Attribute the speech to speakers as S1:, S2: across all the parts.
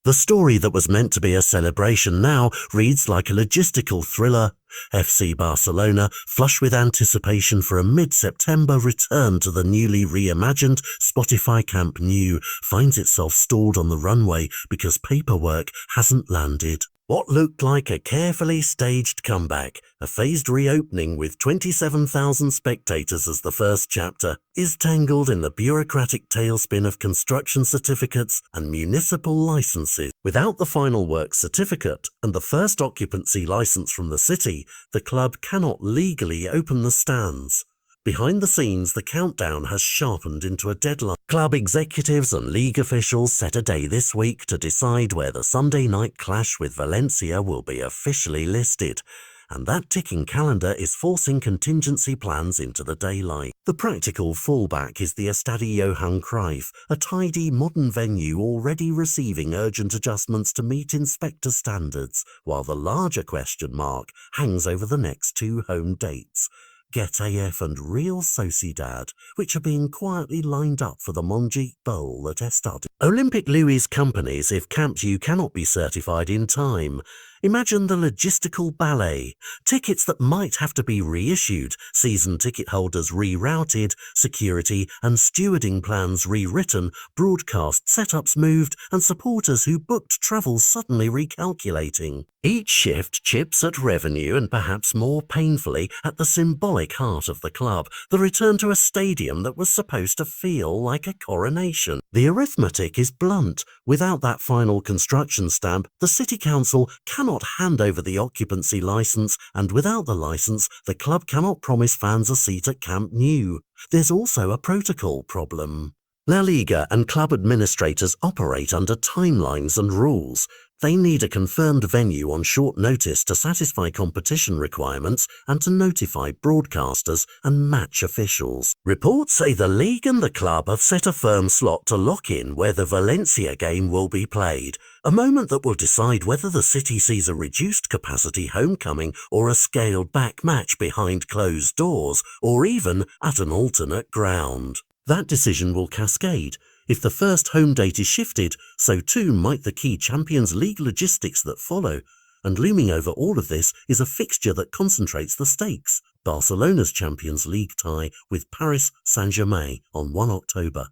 S1: The story that was meant to be a celebration now reads like a logistical thriller. FC Barcelona, flush with anticipation for a mid-September return to the newly reimagined Spotify Camp Nou, finds itself stalled on the runway because paperwork hasn't landed. What looked like a carefully staged comeback, a phased reopening with 27,000 spectators as the first chapter, is tangled in the bureaucratic tailspin of construction certificates and municipal licenses. Without the final works certificate and the first occupancy license from the city, the club cannot legally open the stands. Behind the scenes, the countdown has sharpened into a deadline. Club executives and league officials set a day this week to decide where the Sunday night clash with Valencia will be officially listed, and that ticking calendar is forcing contingency plans into the daylight. The practical fallback is the Estadi Johan Cruyff, a tidy modern venue already receiving urgent adjustments to meet inspector standards, while the larger question mark hangs over the next two home dates. Getafe and Real Sociedad, which are being quietly lined up for the Montjuic Bowl at Estadi. Olympic Louis companies if Camp Nou cannot be certified in time. Imagine the logistical ballet. Tickets that might have to be reissued, season ticket holders rerouted, security and stewarding plans rewritten, broadcast setups moved, and supporters who booked travel suddenly recalculating. Each shift chips at revenue and perhaps more painfully at the symbolic heart of the club, the return to a stadium that was supposed to feel like a coronation. The arithmetic is blunt. Without that final construction stamp, the City Council cannot hand over the occupancy license, and without the license, the club cannot promise fans a seat at Camp Nou. There's also a protocol problem. La Liga and club administrators operate under timelines and rules. They need a confirmed venue on short notice to satisfy competition requirements and to notify broadcasters and match officials. Reports say the league and the club have set a firm slot to lock in where the Valencia game will be played, a moment that will decide whether the city sees a reduced capacity homecoming or a scaled back match behind closed doors, or even at an alternate ground. That decision will cascade. If the first home date is shifted, so too might the key Champions League logistics that follow. And looming over all of this is a fixture that concentrates the stakes: Barcelona's Champions League tie with Paris Saint-Germain on 1 October.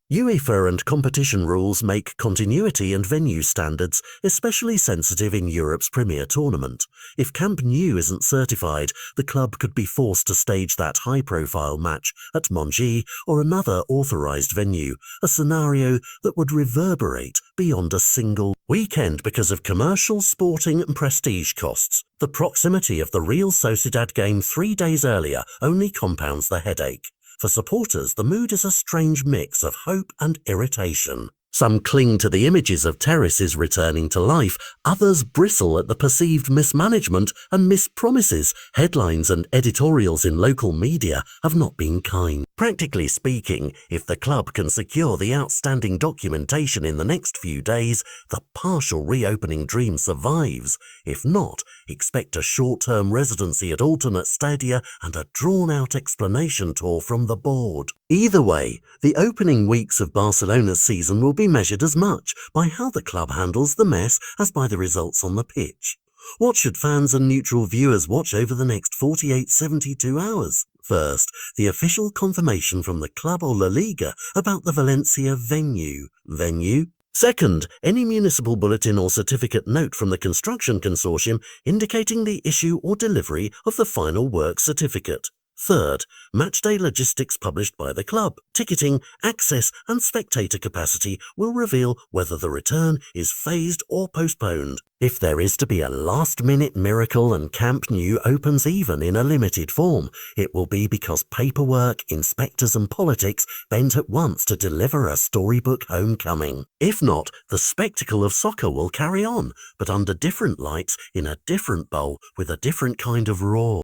S1: UEFA and competition rules make continuity and venue standards especially sensitive in Europe's premier tournament. If Camp Nou isn't certified, the club could be forced to stage that high-profile match at Montjuic or another authorised venue, a scenario that would reverberate beyond a single weekend because of commercial, sporting and prestige costs. The proximity of the Real Sociedad game 3 days earlier only compounds the headache. For supporters, the mood is a strange mix of hope and irritation. Some cling to the images of terraces returning to life, others bristle at the perceived mismanagement and mispromises. Headlines and editorials in local media have not been kind. Practically speaking, if the club can secure the outstanding documentation in the next few days, the partial reopening dream survives. If not, expect a short-term residency at alternate stadia and a drawn-out explanation tour from the board. Either way, the opening weeks of Barcelona's season will be measured as much by how the club handles the mess as by the results on the pitch. What should fans and neutral viewers watch over the next 48-72 hours? First, the official confirmation from the club or La Liga about the Valencia venue. Second, any municipal bulletin or certificate note from the construction consortium indicating the issue or delivery of the final work certificate. Third, matchday logistics published by the club. Ticketing, access and spectator capacity will reveal whether the return is phased or postponed. If there is to be a last-minute miracle and Camp Nou opens even in a limited form, it will be because paperwork, inspectors and politics bent at once to deliver a storybook homecoming. If not, the spectacle of soccer will carry on, but under different lights, in a different bowl, with a different kind of roar.